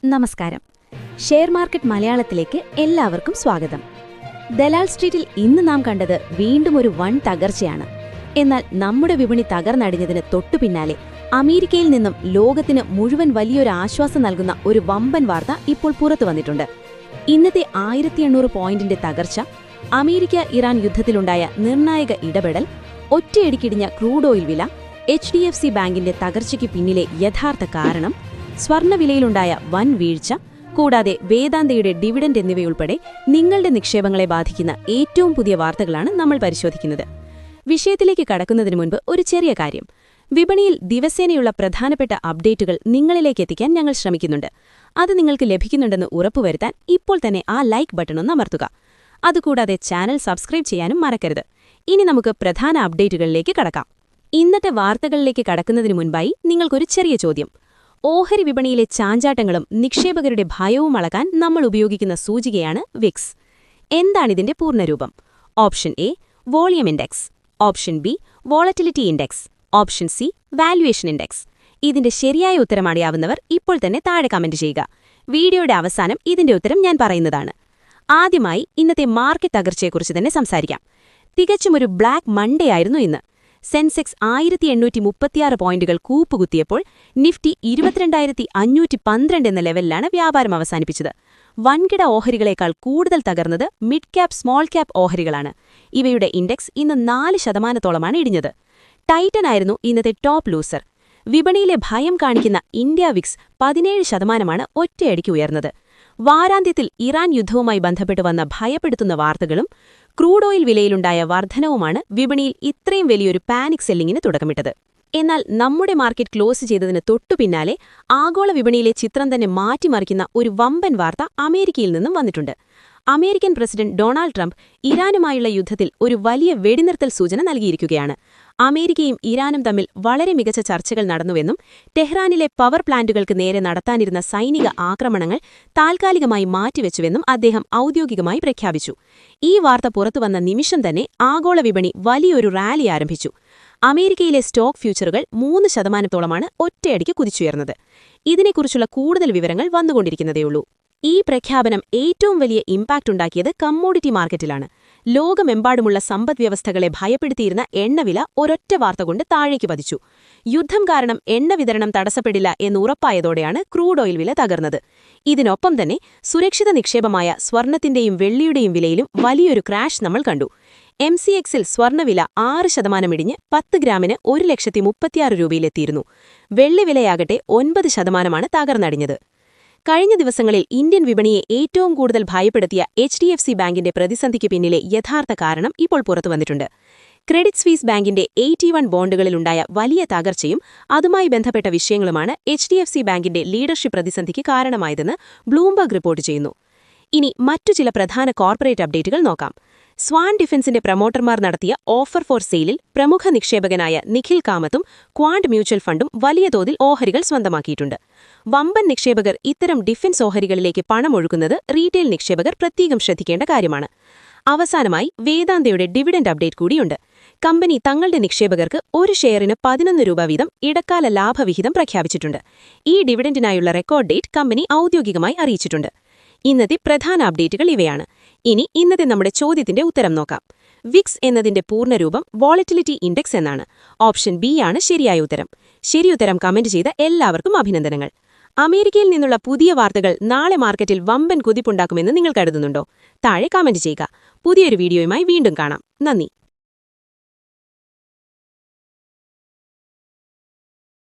നമസ്കാരം. Share market മലയാളത്തിലേക്ക് എല്ലാവർക്കും സ്വാഗതം. ദലാൽ സ്ട്രീറ്റിൽ ഇന്ന് നാം കണ്ടത് വീണ്ടും ഒരു വൻ തകർച്ചയാണ്. എന്നാൽ നമ്മുടെ വിപണി തകർന്നടിഞ്ഞതിന് തൊട്ടുപിന്നാലെ അമേരിക്കയിൽ നിന്നും ലോകത്തിന് മുഴുവൻ വലിയൊരു ആശ്വാസം നൽകുന്ന ഒരു വമ്പൻ വാർത്ത ഇപ്പോൾ പുറത്തു വന്നിട്ടുണ്ട്. ഇന്നത്തെ 1800 പോയിന്റിന്റെ തകർച്ച, അമേരിക്ക ഇറാൻ യുദ്ധത്തിലുണ്ടായ നിർണായക ഇടപെടൽ, ഒറ്റയടിക്കിടിഞ്ഞ ക്രൂഡ് ഓയിൽ വില, HDFC ബാങ്കിന്റെ തകർച്ചയ്ക്ക് പിന്നിലെ യഥാർത്ഥ കാരണം, സ്വർണ്ണവിലയിലുണ്ടായ വൻ വീഴ്ച, കൂടാതെ വേദാന്തയുടെ ഡിവിഡൻഡ് എന്നിവയുൾപ്പെടെ നിങ്ങളുടെ നിക്ഷേപങ്ങളെ ബാധിക്കുന്ന ഏറ്റവും പുതിയ വാർത്തകളാണ് നമ്മൾ പരിശോധിക്കുന്നത്. വിഷയത്തിലേക്ക് കടക്കുന്നതിന് മുൻപ് ഒരു ചെറിയ കാര്യം. വിപണിയിൽ ദിവസേനയുള്ള പ്രധാനപ്പെട്ട അപ്ഡേറ്റുകൾ നിങ്ങളിലേക്ക് എത്തിക്കാൻ ഞങ്ങൾ ശ്രമിക്കുന്നുണ്ട്. അത് നിങ്ങൾക്ക് ലഭിക്കുന്നുണ്ടെന്ന് ഉറപ്പുവരുത്താൻ ഇപ്പോൾ തന്നെ ആ ലൈക്ക് ബട്ടണൊന്ന് അമർത്തുക. അതുകൂടാതെ ചാനൽ സബ്സ്ക്രൈബ് ചെയ്യാനും മറക്കരുത്. ഇനി നമുക്ക് പ്രധാന അപ്ഡേറ്റുകളിലേക്ക് കടക്കാം. ഇന്നത്തെ വാർത്തകളിലേക്ക് കടക്കുന്നതിന് മുൻപായി നിങ്ങൾക്കൊരു ചെറിയ ചോദ്യം. ഓഹരി വിപണിയിലെ ചാഞ്ചാട്ടങ്ങളും നിക്ഷേപകരുടെ ഭയവും അളക്കാൻ നമ്മൾ ഉപയോഗിക്കുന്ന സൂചികയാണ് വിക്സ്. എന്താണിതിന്റെ പൂർണ്ണരൂപം? Option A volume index, option B volatility index, option C valuation index. ഇതിന്റെ ശരിയായ ഉത്തരം അറിയാവുന്നവർ ഇപ്പോൾ തന്നെ താഴെ കമന്റ് ചെയ്യുക. വീഡിയോയുടെ അവസാനം ഇതിന്റെ ഉത്തരം ഞാൻ പറയുന്നതാണ്. ആദ്യമായി ഇന്നത്തെ മാർക്കറ്റ് തകർച്ചയെക്കുറിച്ച് തന്നെ സംസാരിക്കാം. തികച്ചും ഒരു ബ്ലാക്ക് മൺഡേ ആയിരുന്നു ഇന്ന്. സെൻസെക്സ് 1836 പോയിന്റുകൾ കൂപ്പുകുത്തിയപ്പോൾ നിഫ്റ്റി 22,512 എന്ന ലെവലിലാണ് വ്യാപാരം അവസാനിപ്പിച്ചത്. വൻകിട ഓഹരികളേക്കാൾ കൂടുതൽ തകർന്നത് മിഡ് ക്യാപ് സ്മോൾ ക്യാപ് ഓഹരികളാണ്. ഇവയുടെ ഇൻഡെക്സ് ഇന്ന് 4% ഇടിഞ്ഞത്. ടൈറ്റൻ ആയിരുന്നു ഇന്നത്തെ ടോപ്പ് ലൂസർ. വിപണിയിലെ ഭയം കാണിക്കുന്ന ഇന്ത്യ വിക്സ് 17% ഒറ്റയടിക്ക് ഉയർന്നത്. വാരാന്ത്യത്തിൽ ഇറാൻ യുദ്ധവുമായി ബന്ധപ്പെട്ട് വന്ന ഭയപ്പെടുത്തുന്ന വാർത്തകളും ക്രൂഡ് ഓയിൽ വിലയിലുണ്ടായ വർധനവുമാണ് വിപണിയിൽ ഇത്രയും വലിയൊരു പാനിക് സെല്ലിങ്ങിന് തുടക്കമിട്ടത്. എന്നാൽ നമ്മുടെ മാർക്കറ്റ് ക്ലോസ് ചെയ്തതിന് തൊട്ടുപിന്നാലെ ആഗോള വിപണിയിലെ ചിത്രം തന്നെ മാറ്റിമറിക്കുന്ന ഒരു വമ്പൻ വാർത്ത അമേരിക്കയിൽ നിന്നും വന്നിട്ടുണ്ട്. അമേരിക്കൻ പ്രസിഡന്റ് ഡൊണാൾഡ് ട്രംപ് ഇറാനുമായുള്ള യുദ്ധത്തിൽ ഒരു വലിയ വെടിനിർത്തൽ സൂചന നൽകിയിരിക്കുകയാണ്. അമേരിക്കയും ഇറാനും തമ്മിൽ വളരെ മികച്ച ചർച്ചകൾ നടന്നുവെന്നും ടെഹ്റാനിലെ പവർ പ്ലാന്റുകൾക്ക് നേരെ നടത്താനിരുന്ന സൈനിക ആക്രമണങ്ങൾ താൽക്കാലികമായി മാറ്റിവെച്ചുവെന്നും അദ്ദേഹം ഔദ്യോഗികമായി പ്രഖ്യാപിച്ചു. ഈ വാർത്ത പുറത്തുവന്ന നിമിഷം തന്നെ ആഗോള വിപണി വലിയൊരു റാലി ആരംഭിച്ചു. അമേരിക്കയിലെ സ്റ്റോക്ക് ഫ്യൂച്ചറുകൾ 3% ഒറ്റയടിക്ക് കുതിച്ചുയർന്നത്. ഇതിനെക്കുറിച്ചുള്ള കൂടുതൽ വിവരങ്ങൾ വന്നുകൊണ്ടിരിക്കുന്നതേയുള്ളൂ. ഈ പ്രഖ്യാപനം ഏറ്റവും വലിയ ഇമ്പാക്റ്റ് ഉണ്ടാക്കിയത് കമ്മോഡിറ്റി മാർക്കറ്റിലാണ്. ലോകമെമ്പാടുമുള്ള സമ്പദ്വ്യവസ്ഥകളെ ഭയപ്പെടുത്തിയിരുന്ന എണ്ണവില ഒരൊറ്റ വാർത്ത കൊണ്ട് താഴേക്ക് പതിച്ചു. യുദ്ധം കാരണം എണ്ണ വിതരണം തടസ്സപ്പെടില്ല എന്നുറപ്പായതോടെയാണ് ക്രൂഡ് ഓയിൽ വില തകർന്നത്. ഇതിനൊപ്പം തന്നെ സുരക്ഷിത നിക്ഷേപമായ സ്വർണത്തിന്റെയും വെള്ളിയുടെയും വിലയിലും വലിയൊരു ക്രാഷ് നമ്മൾ കണ്ടു. MCXൽ സ്വർണ്ണവില 6% ഇടിഞ്ഞ് 10 ഗ്രാമിന് 1,36,000 രൂപയിലെത്തിയിരുന്നു. വെള്ളിവിലയാകട്ടെ 9% തകർന്നടിഞ്ഞത്. കഴിഞ്ഞ ദിവസങ്ങളിൽ ഇന്ത്യൻ വിപണിയെ ഏറ്റവും കൂടുതൽ ഭയപ്പെടുത്തിയ HDFC ബാങ്കിന്റെ പ്രതിസന്ധിക്ക് പിന്നിലെ യഥാർത്ഥ കാരണം ഇപ്പോൾ പുറത്തുവന്നിട്ടുണ്ട്. ക്രെഡിറ്റ് സ്വിസ് ബാങ്കിന്റെ 81 ബോണ്ടുകളിലുണ്ടായ വലിയ തകർച്ചയും അതുമായി ബന്ധപ്പെട്ട വിഷയങ്ങളുമാണ് HDFC ബാങ്കിന്റെ ലീഡർഷിപ്പ് പ്രതിസന്ധിക്ക് കാരണമായതെന്ന് ബ്ലൂംബർഗ് റിപ്പോർട്ട് ചെയ്യുന്നു. ഇനി മറ്റു ചില പ്രധാന കോർപ്പറേറ്റ് അപ്ഡേറ്റുകൾ നോക്കാം. സ്വാൻ ഡിഫൻസിന്റെ പ്രൊമോട്ടർമാർ നടത്തിയ ഓഫർ ഫോർ സെയിലിൽ പ്രമുഖ നിക്ഷേപകനായ നിഖിൽ കാമത്തും ക്വാണ്ട് മ്യൂച്വൽ ഫണ്ടും വലിയ തോതിൽ ഓഹരികൾ സ്വന്തമാക്കിയിട്ടുണ്ട്. വമ്പൻ നിക്ഷേപകർ ഇത്തരം ഡിഫൻസ് ഓഹരികളിലേക്ക് പണമൊഴുക്കുന്നത് റീറ്റെയിൽ നിക്ഷേപകർ പ്രത്യേകം ശ്രദ്ധിക്കേണ്ട കാര്യമാണ്. അവസാനമായി വേദാന്തയുടെ ഡിവിഡൻഡ് അപ്ഡേറ്റ് കൂടിയുണ്ട്. കമ്പനി തങ്ങളുടെ നിക്ഷേപകർക്ക് ഒരു ഷെയറിന് 11 രൂപ വീതം ഇടക്കാല ലാഭവിഹിതം പ്രഖ്യാപിച്ചിട്ടുണ്ട്. ഈ ഡിവിഡൻഡിനായുള്ള റെക്കോർഡ് ഡേറ്റ് കമ്പനി ഔദ്യോഗികമായി അറിയിച്ചിട്ടുണ്ട്. ഇന്നത്തെ പ്രധാന അപ്ഡേറ്റുകൾ ഇവയാണ്. ഇനി ഇന്നത്തെ നമ്മുടെ ചോദ്യത്തിന്റെ ഉത്തരം നോക്കാം. വിക്സ് എന്നതിന്റെ പൂർണ്ണരൂപം വോളറ്റിലിറ്റി ഇൻഡെക്സ് എന്നാണ്. ഓപ്ഷൻ ബി ആണ് ശരിയായ ഉത്തരം. ശരിയുത്തരം കമന്റ് ചെയ്ത എല്ലാവർക്കും അഭിനന്ദനങ്ങൾ. അമേരിക്കയിൽ നിന്നുള്ള പുതിയ വാർത്തകൾ നാളെ മാർക്കറ്റിൽ വമ്പൻ കുതിപ്പുണ്ടാക്കുമെന്ന് നിങ്ങൾ കരുതുന്നുണ്ടോ? താഴെ കമന്റ് ചെയ്യുക. പുതിയൊരു വീഡിയോയുമായി വീണ്ടും കാണാം. നന്ദി.